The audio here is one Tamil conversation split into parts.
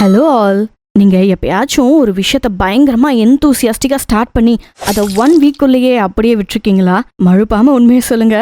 Hello all. நீங்க எப்பயாச்சும் ஒரு விஷயத்த பயங்கரமா எந்தூசியாஸ்டிக்கா ஸ்டார்ட் பண்ணி அதை 1 வீக்குள்ளேயே அப்படியே விட்டுருக்கீங்களா? மழுப்பாம உண்மையை சொல்லுங்க.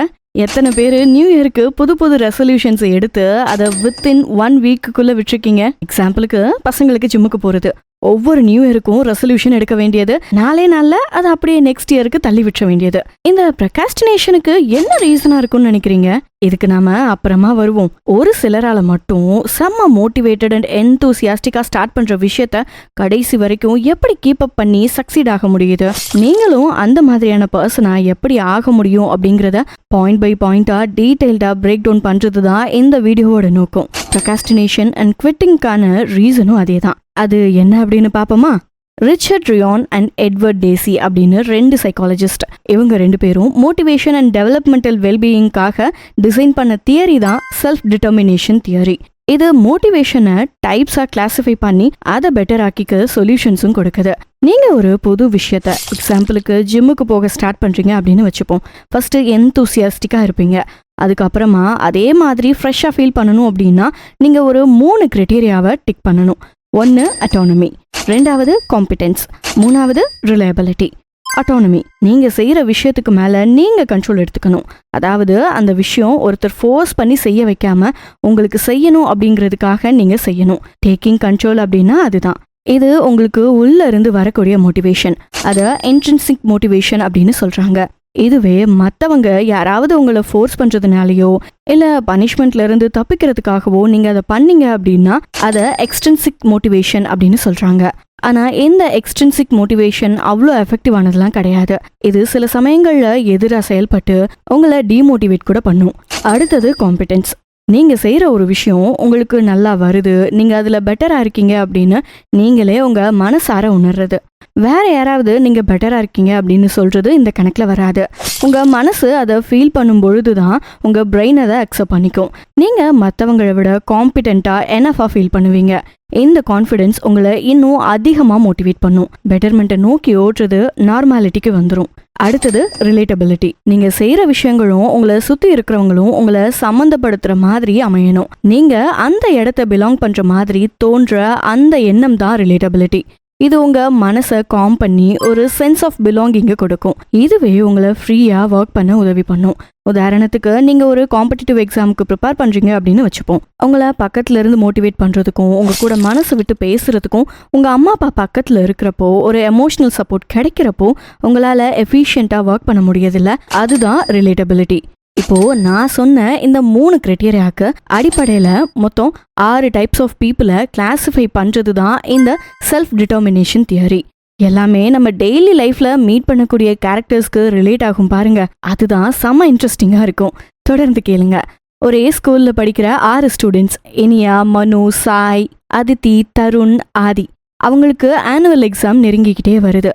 எத்தனை பேர் நியூ இயருக்கு புது புது ரெசல்யூஷன்ஸ் எடுத்து அதை வித்தின் 1 வீக்குக்குள்ள விட்டுருக்கீங்க? எக்ஸாம்பிளுக்கு பசங்களுக்கு ஜிம்முக்கு போறது. ஒவ்வொரு நியூ இயருக்கும் ரெசல்யூஷன் எடுக்க வேண்டியது, நாளே நாள்ல அதை அப்படியே நெக்ஸ்ட் இயருக்கு தள்ளி விட்டுற வேண்டியது. இந்த ப்ரொகாஸ்டினேஷனுக்கு என்ன ரீசனா இருக்கும்னு நினைக்கிறீங்க? இதுக்கு நாம அப்புறமா வருவோம். ஒரு சிலரால மட்டும் செம்ம மோட்டிவேட்டட் அண்ட் எந்தூசியாஸ்டிக்கா ஸ்டார்ட் பண்ற விஷயத்த கடைசி வரைக்கும் எப்படி கீப் அப் பண்ணி சக்சீட் ஆக முடியுது? நீங்களும் அந்த மாதிரியான பர்சனா எப்படி ஆக முடியும் அப்படிங்கறத பாயிண்ட் பை பாயிண்டா டீடைல்டா பிரேக் டவுன் பண்றது தான் இந்த வீடியோவோட நோக்கம். ப்ரொகாஸ்டினேஷன் அண்ட் குவிட்டிங்கான ரீசனும் அதே தான். அது என்ன அப்படின்னு பாப்போமா? Richard Ryan and Edward Deci அப்படின்னு 2 சைக்காலஜிஸ்ட். இவங்க 2 பேரும் மோட்டிவேஷன் அண்ட் டெவலப்மெண்டல் வெல்பீயிங்காக டிசைன் பண்ண தியரி தான் செல்ஃப் டிட்டர்மினேஷன் தியரி. இது மோட்டிவேஷனை டைப்ஸா கிளாசிஃபை பண்ணி அதை பெட்டர் ஆக்கிக்க சொல்யூஷன்ஸும் கொடுக்குது. நீங்க ஒரு புது விஷயத்த, எக்ஸாம்பிளுக்கு ஜிம்முக்கு போக ஸ்டார்ட் பண்றீங்க அப்படின்னு வச்சுப்போம். ஃபர்ஸ்ட் எந்தூசியாஸ்டிக்கா இருப்பீங்க. அதுக்கப்புறமா அதே மாதிரி ஃப்ரெஷ்ஷா ஃபீல் பண்ணணும் அப்படின்னா நீங்க ஒரு 3 கிரைட்டீரியாவை டிக் பண்ணணும். 1 அட்டானமி, 2வது காம்பிடன்ஸ், 3வது ரிலையபிலிட்டி. அட்டானமி, நீங்க செய்யற விஷயத்துக்கு மேல நீங்க கண்ட்ரோல் எடுத்துக்கணும். அதாவது அந்த விஷயம் ஒருத்தர் ஃபோர்ஸ் பண்ணி செய்ய வைக்காம உங்களுக்கு செய்யணும் அப்படிங்கிறதுக்காக நீங்க செய்யணும். டேக்கிங் கண்ட்ரோல் அப்படின்னா அதுதான். இது உங்களுக்கு உள்ள இருந்து வரக்கூடிய மோட்டிவேஷன். அதை இன்ட்ரின்சிக் மோட்டிவேஷன் அப்படின்னு சொல்றாங்க. இதுவே மற்றவங்க யாராவது உங்களை ஃபோர்ஸ் பண்றதுனாலயோ இல்ல பனிஷ்மெண்ட்ல இருந்து தப்பிக்கிறதுக்காகவோ நீங்க அதை பண்ணீங்க அப்படின்னா அதை எக்ஸ்ட்ரின்சிக் மோட்டிவேஷன் அப்படின்னு சொல்றாங்க. ஆனா இந்த எக்ஸ்ட்ரின்சிக் மோட்டிவேஷன் அவ்வளோ எஃபெக்டிவானதுலாம் கிடையாது. இது சில சமயங்கள்ல எதிராக செயல்பட்டு உங்களை டிமோட்டிவேட் கூட பண்ணும். அடுத்தது காம்பிடன்ஸ். நீங்க செய்யற ஒரு விஷயம் உங்களுக்கு நல்லா வருது, நீங்க அதுல பெட்டரா இருக்கீங்க அப்படின்னு நீங்களே உங்க மனசார உணர்றது. வேற யாராவது நீங்க பெட்டரா இருக்கீங்க அப்படின்னு சொல்றது இந்த கணக்குல வராது. உங்க மனசு அதை ஃபீல் பண்ணும் பொழுதுதான் உங்க பிரெயின் அதை அக்செப்ட் பண்ணிக்கும். நீங்க மற்றவங்களை விட காம்பிடென்ட்டா எனஃபா ஃபீல் பண்ணுவீங்க. இந்த கான்ஃபிடென்ஸ் உங்களை இன்னும் அதிகமா மோட்டிவேட் பண்ணும். பெட்டர்மெண்ட்டை நோக்கி ஓட்டுறது நார்மாலிட்டிக்கு வந்துடும். அடுத்தது ரிலேட்டபிலிட்டி. நீங்க செய்யற விஷயங்களும் உங்களை சுத்தி இருக்கிறவங்களும் உங்களை சம்மந்தப்படுத்துற மாதிரி அமையணும். நீங்க அந்த இடத்த பிலாங் பண்ற மாதிரி தோன்ற அந்த எண்ணம் தான் ரிலேட்டபிலிட்டி. இது உங்க மனசை காம் பண்ணி ஒரு சென்ஸ் ஆஃப் பிலாங்கிங்க கொடுக்கும். இதுவே உங்களை ஃப்ரீயா ஒர்க் பண்ண உதவி பண்ணும். உதாரணத்துக்கு நீங்க ஒரு காம்படிட்டிவ் எக்ஸாமுக்கு ப்ரிப்பேர் பண்றீங்க அப்படின்னு வச்சுப்போம். உங்களை பக்கத்துல இருந்து மோட்டிவேட் பண்றதுக்கும் உங்க கூட மனசு விட்டு பேசுறதுக்கும் உங்க அம்மா அப்பா பக்கத்துல இருக்கிறப்போ ஒரு எமோஷனல் சப்போர்ட் கிடைக்கிறப்போ உங்களால எஃபிஷியண்டா ஒர்க் பண்ண முடியதில்ல. அதுதான் ரிலேட்டபிலிட்டி. இப்போ நான் சொன்ன இந்த 3 கிரைட்டீரியாவுக்கு அடிப்படையில மொத்தம் 6 டைப்ஸ் ஆஃப் பீப்புளை கிளாசிஃபை பண்றது தான் இந்த செல்ஃப் டிட்டர்மினேஷன் தியரி. எல்லாமே நம்ம டெய்லி லைஃப்ல மீட் பண்ணக்கூடிய கேரக்டர்ஸ்க்கு ரிலேட் ஆகும் பாருங்க. அதுதான் செம்ம இன்ட்ரெஸ்டிங்கா இருக்கும். தொடர்ந்து கேளுங்க. ஒரே ஸ்கூல்ல படிக்கிற 6 ஸ்டூடெண்ட்ஸ், இனியா, மனு, சாய், அதித்தி, தருண், ஆதி. அவங்களுக்கு ஆனுவல் எக்ஸாம் நெருங்கிக்கிட்டே வருது.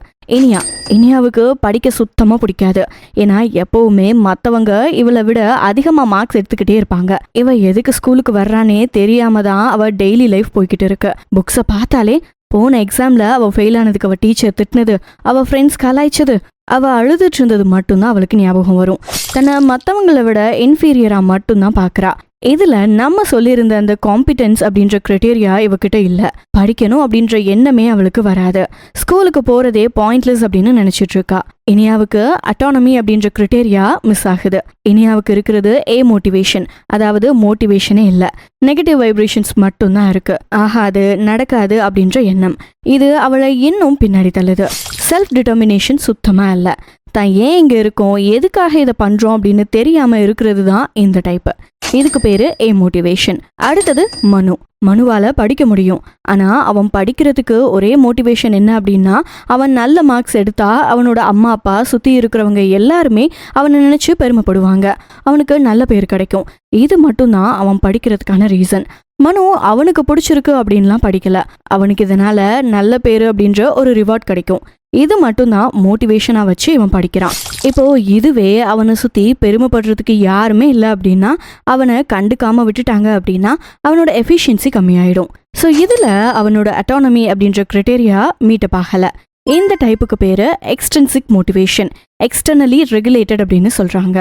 இனியாவுக்கு படிக்க சுத்தமா பிடிக்காது. ஏன்னா எப்பவுமே மற்றவங்க இவளை விட அதிகமா மார்க்ஸ் எடுத்துக்கிட்டே இருப்பாங்க. இவ எதுக்கு ஸ்கூலுக்கு வர்றானே தெரியாம தான் அவ டெய்லி லைஃப் போய்கிட்டு இருக்கு. புக்ஸை பார்த்தாலே போன எக்ஸாம்ல அவ ஃபெயில் ஆனதுக்கு அவ டீச்சர் திட்டினது, அவ ஃப்ரெண்ட்ஸ் கலாய்ச்சது, அவ அழுதுட்டு இருந்தது மட்டும்தான் அவளுக்கு ஞாபகம் வரும். தன்னை மற்றவங்களை விட இன்ஃபீரியரா மட்டும்தான் பாக்குறா. இதுல நம்ம சொல்லியிருந்த அந்த காம்பிடன்ஸ் அப்படின்ற கிரைட்டீரியா இவகிட்ட இல்ல. படிக்கணும் அப்படின்ற எண்ணமே அவளுக்கு வராது. ஸ்கூலுக்கு போறதே பாயிண்ட்லெஸ் அப்படின்னு நினைச்சிட்டு இருக்கா. இனியாவுக்கு அட்டானமி அப்படின்ற கிரைட்டீரியா மிஸ் ஆகுது. இனியாவுக்கு இருக்கிறது ஏ மோட்டிவேஷன், அதாவது மோட்டிவேஷனே இல்ல, நெகட்டிவ் வைப்ரேஷன்ஸ் மட்டும்தான் இருக்கு. ஆகாது, நடக்காது அப்படின்ற எண்ணம். இது அவளை இன்னும் பின்னாடி தள்ளுது. செல்ஃப் டிட்டர்மினேஷன் சுத்தமா இல்ல. தான் ஏன் இங்க இருக்கோம், எதுக்காக இதை பண்றோம் அப்படின்னு தெரியாம இருக்கிறது தான் இந்த டைப். இதுக்கு பேரு ஏ மோட்டிவேஷன். அடுத்தது மனு. மனுவால படிக்க முடியும். ஆனா அவன் படிக்கிறதுக்கு ஒரே மோட்டிவேஷன் என்ன அப்படின்னா அவன் நல்ல மார்க்ஸ் எடுத்தா அவனோட அம்மா அப்பா சுத்தி இருக்கிறவங்க எல்லாருமே அவனை நினைச்சு பெருமைப்படுவாங்க, அவனுக்கு நல்ல பேர் கிடைக்கும். இது மட்டும்தான் அவன் படிக்கிறதுக்கான ரீசன். மனு அவனுக்கு பிடிச்சிருக்கு அப்படின்லாம் படிக்கல. அவனுக்கு இதனால நல்ல பேரு அப்படின்ற ஒரு ரிவார்ட் கிடைக்கும். இது மட்டும்தான் மோட்டிவேஷனா வச்சு இவன் படிக்கிறான். இப்போ இதுவே அவனை சுத்தி பெருமைப்படுறதுக்கு யாருமே இல்லை அப்படின்னா, அவனை கண்டுக்காம விட்டுட்டாங்க அப்படின்னா அவனோட எஃபிஷியன்சி கம்மியாயிடும். ஸோ இதுல அவனோட அட்டானமி அப்படின்ற கிரைட்டீரியா மீட்டப் ஆகல. இந்த டைப்புக்கு பேரு எக்ஸ்ட்ரின்சிக் மோட்டிவேஷன், எக்ஸ்டர்னலி ரெகுலேட்டட் அப்படின்னு சொல்றாங்க.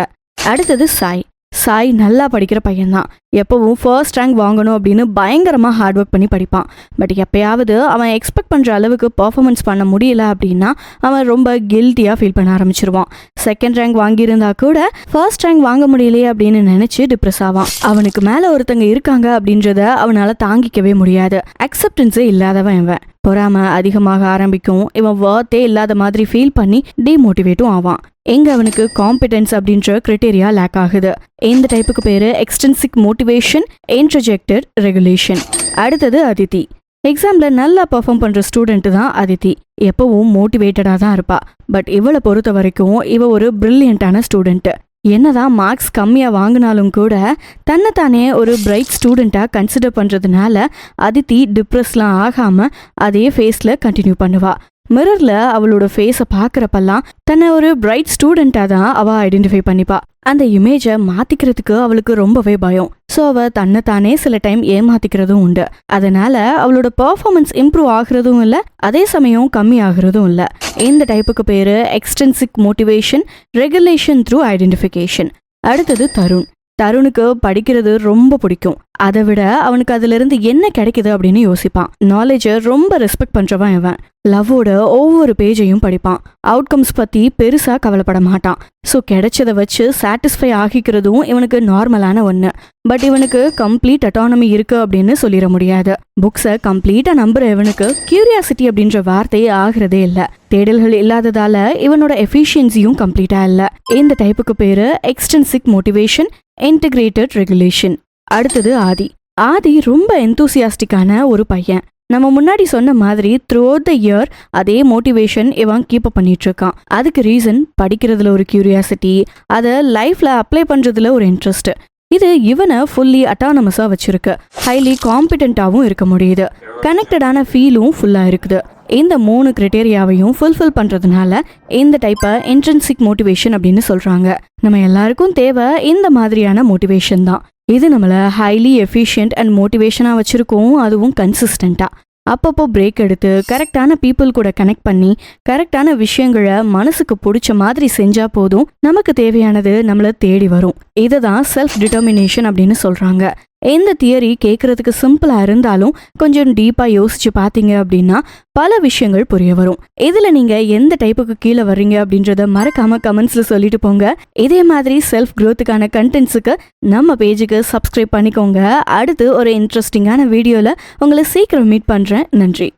அடுத்தது சாய். சாய் நல்லா படிக்கிற பையன்தான். எப்பவும் ஃபர்ஸ்ட் ரேங்க் வாங்கணும் அப்படின்னு பயங்கரமா ஹார்ட் ஒர்க் பண்ணி படிப்பான். பட் எப்பயாவது அவன் எக்ஸ்பெக்ட் பண்ற அளவுக்கு பெர்ஃபார்மன்ஸ் பண்ண முடியல அப்படின்னா அவன் ரொம்ப கில்ட்டியா ஃபீல் பண்ண ஆரம்பிச்சிருவான். செகண்ட் ரேங்க் வாங்கியிருந்தா கூட ஃபர்ஸ்ட் ரேங்க் வாங்க முடியலையே அப்படின்னு நினைச்சு டிப்ரெஸ் ஆவான். அவனுக்கு மேல ஒருத்தங்க இருக்காங்க அப்படின்றத அவனால தாங்கிக்கவே முடியாது. அக்செப்டன்ஸே இல்லாதவன் இவன். பொறாம அதிகமாக ஆரம்பிக்கும். இவன் வர்த்தே இல்லாத மாதிரி ஃபீல் பண்ணி டிமோட்டிவேட்டும் ஆவான். எங்க அவனுக்கு காம்பிடன்ஸ் அப்படின்ற கிரைட்டீரியா லேக் ஆகுது. இந்த டைப்புக்கு பேரு எக்ஸ்ட்ரின்சிக் மோட்டிவேஷன், இன்ட்ரஜெக்டட் ரெகுலேஷன். அடுத்தது அதித்தி. எக்ஸாம்ல நல்லா பெர்ஃபார்ம் பண்ற ஸ்டூடெண்ட் தான் அதித்தி. எப்பவும் மோட்டிவேட்டடா தான் இருப்பா. பட் இவளை பொறுத்த வரைக்கும் இவ ஒரு பிரில்லியண்டான ஸ்டூடெண்ட். என்னதான் மார்க்ஸ் கம்மியா வாங்கினாலும் கூட தன்னைத்தானே ஒரு பிரைட் ஸ்டூடெண்டா கன்சிடர் பண்றதுனால அதித்தி டிப்ரெஸ்லாம் ஆகாம அதே ஃபேஸ்ல கண்டினியூ பண்ணுவா. மிரர்ல அவளோட ஃபேஸை பாக்குறப்பெல்லாம் தன்னை ஒரு பிரைட் ஸ்டூடெண்டா தான் அவ ஐடென்டிஃபை பண்ணிப்பா. அந்த இமேஜை மாத்திக்கிறதுக்கு அவளுக்கு ரொம்பவே பயம். ஸோ அவ தன்னைத்தானே சில டைம் ஏமாத்திக்கிறதும் உண்டு. அதனால அவளோட பெர்ஃபார்மன்ஸ் இம்ப்ரூவ் ஆகுறதும் இல்லை, அதே சமயம் கம்மி ஆகுறதும் இல்லை. இந்த டைப்புக்கு பேரு extrinsic motivation, regulation through identification. அடுத்தது தருண். தருணுக்கு படிக்கிறது ரொம்ப பிடிக்கும். அதை விட அவனுக்கு அதுல இருந்து என்ன கிடைக்குது அப்படின்னு யோசிப்பான். நாலேஜை ரொம்ப ரெஸ்பெக்ட் பண்றவன் இவன். லவ்வோட ஒவ்வொரு பேஜையும் படிப்பான். அவுட்கம்ஸ் பத்தி பெருசா கவலைப்பட மாட்டான். ஸோ கிடைச்சதை வச்சு சாட்டிஸ்ஃபை ஆகிக்கிறதும் இவனுக்கு நார்மலான ஒன்று. பட் இவனுக்கு கம்ப்ளீட் அட்டானமி இருக்கு அப்படின்னு சொல்லிட முடியாது. புக்ஸை கம்ப்ளீட்டா நம்புற இவனுக்கு கியூரியாசிட்டி அப்படின்ற வார்த்தையே ஆகிறதே இல்லை. தேடல்கள் இல்லாததால இவனோட எஃபிஷியன்சியும் கம்ப்ளீட்டா இல்லை. இந்த டைப்புக்கு பேரு எக்ஸ்ட்ரின்சிக் மோட்டிவேஷன், இன்டிகிரேட்டட் ரெகுலேஷன். அடுத்தது ஆதி. ஆதி ரொம்ப எந்தூசியாஸ்டிக்கான ஒரு பையன். நம்ம முன்னாடி சொன்ன மாதிரி த்ரூ அவுட் த இயர் அதே மோட்டிவேஷன் இவன் கீப் அப் பண்ணிட்டு இருக்கான். அதுக்கு ரீசன் படிக்கிறதுல ஒரு கியூரியாசிட்டி, அதை லைஃப்ல அப்ளை பண்றதுல ஒரு இன்ட்ரெஸ்ட். இது இவனை ஃபுல்லி அட்டானமஸா வச்சிருக்கு. ஹைலி காம்பிடென்ட்டாவும் இருக்க முடியுது. கனெக்டடான ஃபீலும் ஃபுல்லா இருக்குது. இந்த 3 கிரைட்டேரியாவையும் ஃபுல்ஃபில் பண்றதுனால இந்த டைப்பை இன்ட்ரின்சிக் மோட்டிவேஷன் அப்படின்னு சொல்றாங்க. நம்ம எல்லாருக்கும் தேவை இந்த மாதிரியான மோட்டிவேஷன் தான். இது நம்மளை ஹைலி எஃபிஷியன்ட் அண்ட் மோட்டிவேஷனா வச்சிருக்கோம். அதுவும் கன்சிஸ்டண்டா. அப்பப்போ பிரேக் எடுத்து கரெக்டான பீப்புள் கூட கனெக்ட் பண்ணி கரெக்டான விஷயங்களை மனசுக்கு பிடிச்ச மாதிரி செஞ்சா போதும், நமக்கு தேவையானது நம்மளை தேடி வரும். இதுதான் செல்ஃப் டிட்டர்மினேஷன் அப்படின்னு சொல்றாங்க. இந்த தியரி கேட்கறதுக்கு சிம்பிளா இருந்தாலும் கொஞ்சம் டீப்பா யோசிச்சு பாத்தீங்க அப்படின்னா பல விஷயங்கள் புரிய வரும். இதுல நீங்க எந்த டைப்புக்கு கீழே வர்றீங்க அப்படின்றத மறக்காம கமெண்ட்ஸ்ல சொல்லிட்டு போங்க. இதே மாதிரி செல்ஃப் growthக்கான கண்டென்ட்ஸுக்கு நம்ம பேஜுக்கு சப்ஸ்கிரைப் பண்ணிக்கோங்க. அடுத்து ஒரு இன்ட்ரெஸ்டிங்கான வீடியோல உங்களை சீக்கிரம் மீட் பண்றேன். நன்றி.